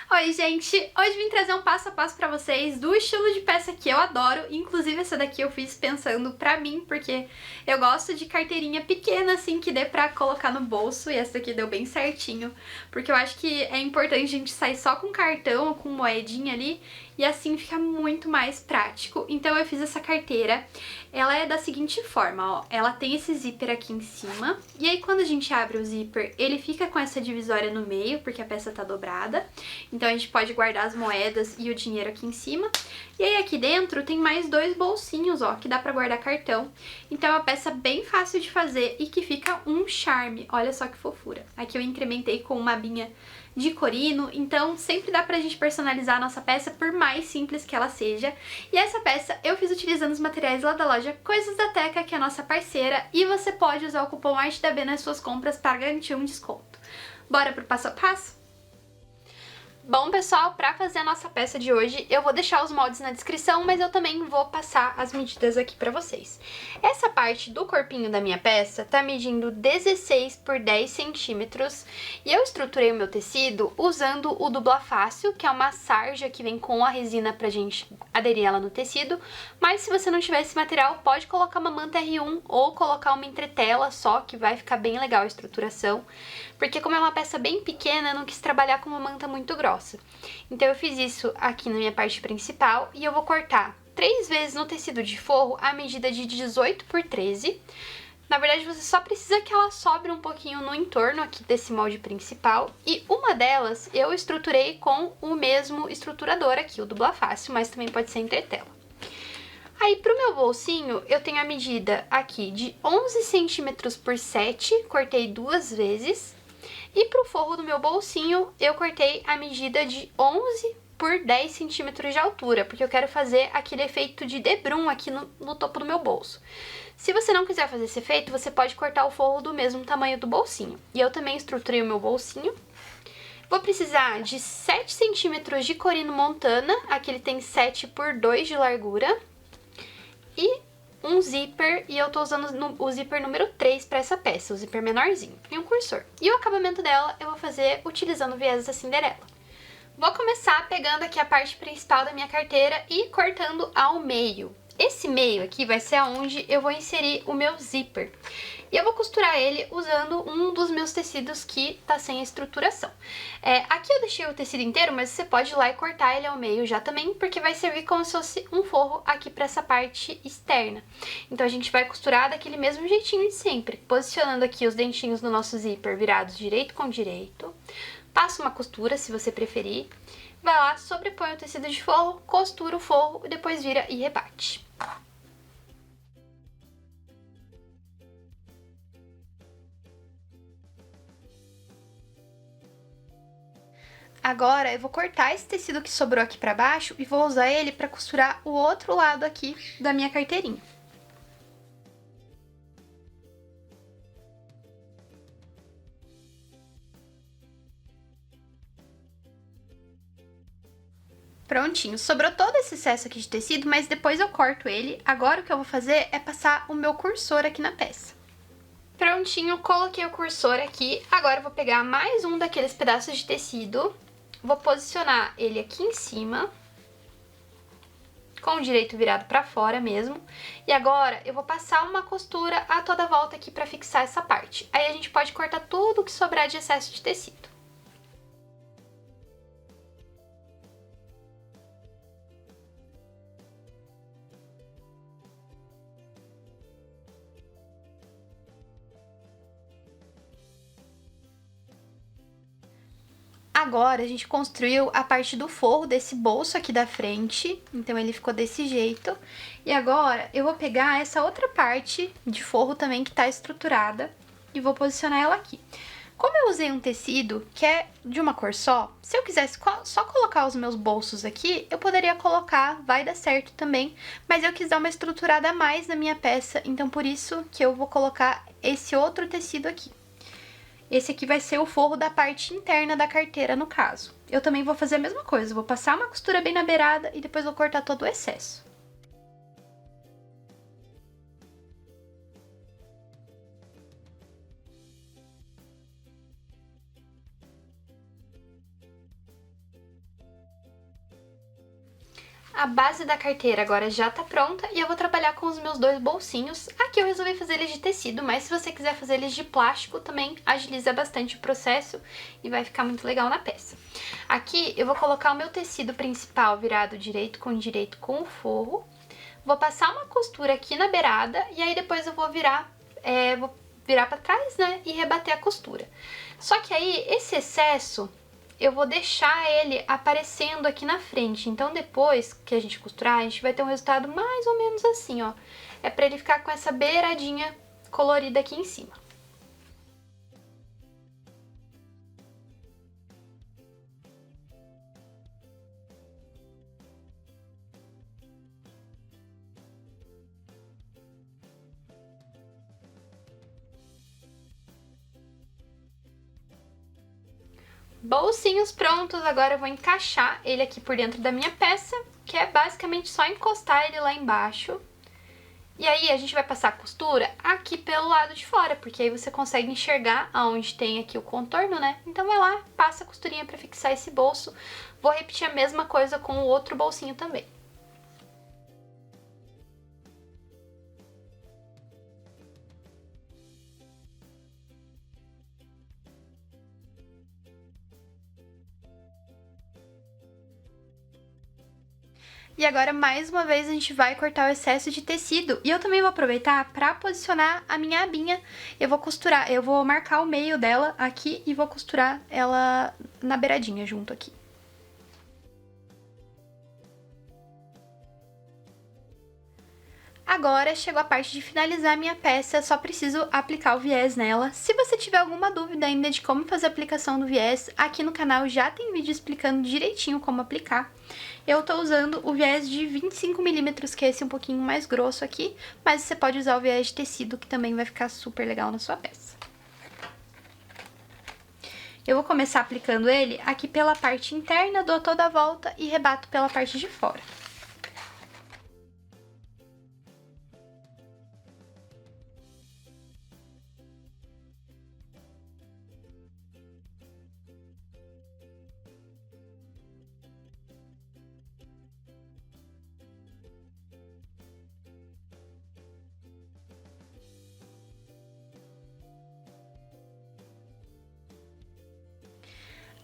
Oi, gente! Hoje vim trazer um passo a passo pra vocês do estilo de peça que eu adoro. Inclusive essa daqui eu fiz pensando pra mim, porque eu gosto de carteirinha pequena, assim, que dê pra colocar no bolso. E essa daqui deu bem certinho, porque eu acho que é importante a gente sair só com cartão ou com moedinha ali, e assim fica muito mais prático. Então eu fiz essa carteira. Ela é da seguinte forma, ó. Ela tem esse zíper aqui em cima, e aí quando a gente abre o zíper, ele fica com essa divisória no meio, porque a peça tá dobrada. Então a gente pode guardar as moedas e o dinheiro aqui em cima. E aí aqui dentro tem mais dois bolsinhos, ó, que dá pra guardar cartão. Então é uma peça bem fácil de fazer e que fica um charme. Olha só que fofura. Aqui eu incrementei com uma abinha de corino, então sempre dá pra gente personalizar a nossa peça, por mais simples que ela seja. E essa peça eu fiz utilizando os materiais lá da loja Coisas da Teca, que é a nossa parceira, e você pode usar o cupom ARTEDAB nas suas compras para garantir um desconto. Bora pro passo a passo? Bom, pessoal, para fazer a nossa peça de hoje, eu vou deixar os moldes na descrição, mas eu também vou passar as medidas aqui para vocês. Essa parte do corpinho da minha peça tá medindo 16 por 10 centímetros e eu estruturei o meu tecido usando o Dubla Fácil, que é uma sarja que vem com a resina pra gente aderir ela no tecido, mas se você não tiver esse material, pode colocar uma manta R1 ou colocar uma entretela só, que vai ficar bem legal a estruturação, porque como é uma peça bem pequena, eu não quis trabalhar com uma manta muito grossa. Então eu fiz isso aqui na minha parte principal e eu vou cortar 3 vezes no tecido de forro a medida de 18 por 13. Na verdade, você só precisa que ela sobre um pouquinho no entorno aqui desse molde principal. E uma delas eu estruturei com o mesmo estruturador aqui, o Dubla Fácil, mas também pode ser entretela. Aí, pro meu bolsinho, eu tenho a medida aqui de 11 centímetros por 7, cortei 2 vezes. E pro forro do meu bolsinho, eu cortei a medida de 11 por 10 centímetros de altura, porque eu quero fazer aquele efeito de debrum aqui no topo do meu bolso. Se você não quiser fazer esse efeito, você pode cortar o forro do mesmo tamanho do bolsinho. E eu também estruturei o meu bolsinho. Vou precisar de 7 centímetros de corino montana, aqui ele tem 7 por 2 de largura. E um zíper, e eu tô usando o zíper número 3 pra essa peça, o zíper menorzinho, e um cursor. E o acabamento dela eu vou fazer utilizando o viés da Cinderela. Vou começar pegando aqui a parte principal da minha carteira e cortando ao meio. Esse meio aqui vai ser aonde eu vou inserir o meu zíper. E eu vou costurar ele usando um dos meus tecidos que tá sem estruturação. Aqui eu deixei o tecido inteiro, mas você pode ir lá e cortar ele ao meio já também, porque vai servir como se fosse um forro aqui pra essa parte externa. Então a gente vai costurar daquele mesmo jeitinho de sempre, posicionando aqui os dentinhos do nosso zíper virados direito com direito. Passa uma costura, se você preferir. Vai lá, sobrepõe o tecido de forro, costura o forro e depois vira e rebate. Agora eu vou cortar esse tecido que sobrou aqui pra baixo e vou usar ele pra costurar o outro lado aqui da minha carteirinha. Prontinho, sobrou todo esse excesso aqui de tecido, mas depois eu corto ele. Agora o que eu vou fazer é passar o meu cursor aqui na peça. Prontinho, coloquei o cursor aqui. Agora eu vou pegar mais um daqueles pedaços de tecido, vou posicionar ele aqui em cima, com o direito virado pra fora mesmo. E agora eu vou passar uma costura a toda volta aqui pra fixar essa parte. Aí a gente pode cortar tudo que sobrar de excesso de tecido. Agora a gente construiu a parte do forro desse bolso aqui da frente, então ele ficou desse jeito. E agora eu vou pegar essa outra parte de forro também que tá estruturada e vou posicionar ela aqui. Como eu usei um tecido que é de uma cor só, se eu quisesse só colocar os meus bolsos aqui, eu poderia colocar, vai dar certo também, mas eu quis dar uma estruturada a mais na minha peça, então por isso que eu vou colocar esse outro tecido aqui. Esse aqui vai ser o forro da parte interna da carteira, no caso. Eu também vou fazer a mesma coisa, vou passar uma costura bem na beirada e depois vou cortar todo o excesso. A base da carteira agora já tá pronta e eu vou trabalhar com os meus dois bolsinhos. Aqui eu resolvi fazer eles de tecido, mas se você quiser fazer eles de plástico também agiliza bastante o processo e vai ficar muito legal na peça. Aqui eu vou colocar o meu tecido principal virado direito com o forro. Vou passar uma costura aqui na beirada e aí depois eu vou virar pra trás, né, e rebater a costura. Só que aí esse excesso eu vou deixar ele aparecendo aqui na frente, então depois que a gente costurar, a gente vai ter um resultado mais ou menos assim, ó. É pra ele ficar com essa beiradinha colorida aqui em cima. Bolsinhos prontos, agora eu vou encaixar ele aqui por dentro da minha peça, que é basicamente só encostar ele lá embaixo. E aí a gente vai passar a costura aqui pelo lado de fora, porque aí você consegue enxergar aonde tem aqui o contorno, né? Então vai lá, passa a costurinha pra fixar esse bolso. Vou repetir a mesma coisa com o outro bolsinho também. E agora, mais uma vez, a gente vai cortar o excesso de tecido. E eu também vou aproveitar para posicionar a minha abinha. Eu vou costurar, eu vou marcar o meio dela aqui e vou costurar ela na beiradinha junto aqui. Agora chegou a parte de finalizar a minha peça, só preciso aplicar o viés nela. Se você tiver alguma dúvida ainda de como fazer a aplicação do viés, aqui no canal já tem vídeo explicando direitinho como aplicar. Eu tô usando o viés de 25mm, que é esse um pouquinho mais grosso aqui, mas você pode usar o viés de tecido, que também vai ficar super legal na sua peça. Eu vou começar aplicando ele aqui pela parte interna, dou toda a volta e rebato pela parte de fora.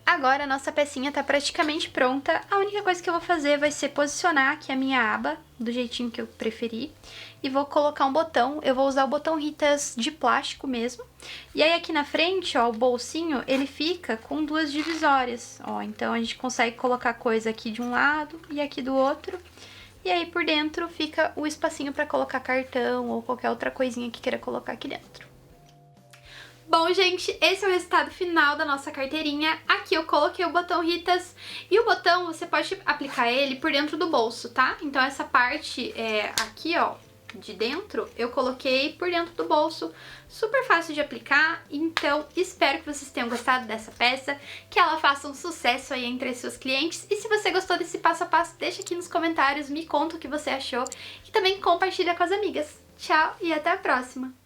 Agora a nossa pecinha tá praticamente pronta, a única coisa que eu vou fazer vai ser posicionar aqui a minha aba, do jeitinho que eu preferi, e vou colocar um botão, eu vou usar o botão Ritas de plástico mesmo, e aí aqui na frente, ó, o bolsinho, ele fica com duas divisórias, ó, então a gente consegue colocar coisa aqui de um lado e aqui do outro, e aí por dentro fica o espacinho pra colocar cartão ou qualquer outra coisinha que queira colocar aqui dentro. Bom, gente, esse é o resultado final da nossa carteirinha. Aqui eu coloquei o botão Ritas e o botão você pode aplicar ele por dentro do bolso, tá? Então essa parte aqui, ó, de dentro, eu coloquei por dentro do bolso. Super fácil de aplicar, então espero que vocês tenham gostado dessa peça, que ela faça um sucesso aí entre as suas clientes. E se você gostou desse passo a passo, deixa aqui nos comentários, me conta o que você achou e também compartilha com as amigas. Tchau e até a próxima!